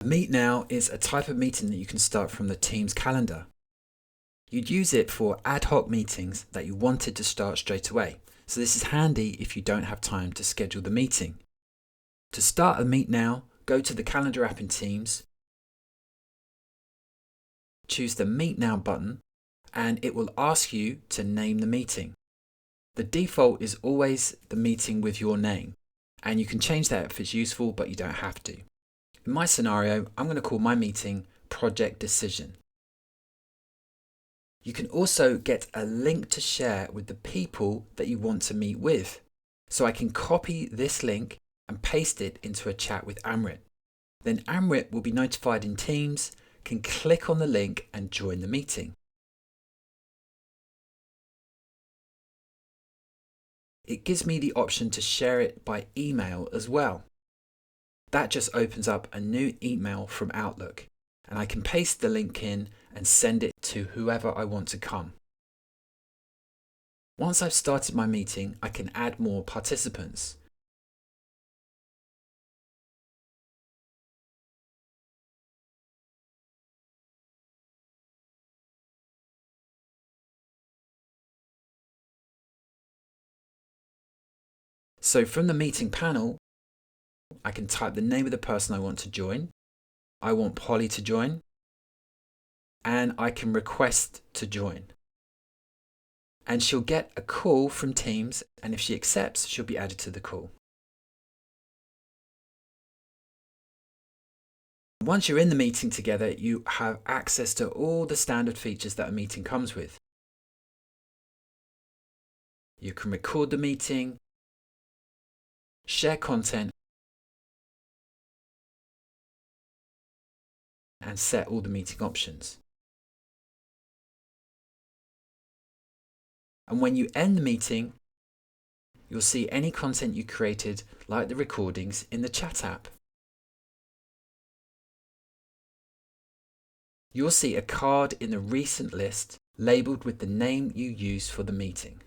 Meet Now is a type of meeting that you can start from the Teams calendar. You'd use it for ad hoc meetings that you wanted to start straight away. So this is handy if you don't have time to schedule the meeting. To start a Meet Now, go to the Calendar app in Teams, choose the Meet Now button, and it will ask you to name the meeting. The default is always the meeting with your name, and you can change that if it's useful, but you don't have to. In my scenario, I'm going to call my meeting Project Decision. You can also get a link to share with the people that you want to meet with. So I can copy this link and paste it into a chat with Amrit. Then Amrit will be notified in Teams, can click on the link and join the meeting. It gives me the option to share it by email as well. That just opens up a new email from Outlook, and I can paste the link in and send it to whoever I want to come. Once I've started my meeting, I can add more participants. So from the meeting panel, I can type the name of the person I want to join. I want Polly to join, and I can request to join. And she'll get a call from Teams, and if she accepts, she'll be added to the call. Once you're in the meeting together, you have access to all the standard features that a meeting comes with. You can record the meeting, share content, and set all the meeting options. And when you end the meeting, you'll see any content you created, like the recordings, in the chat app. You'll see a card in the recent list labelled with the name you used for the meeting.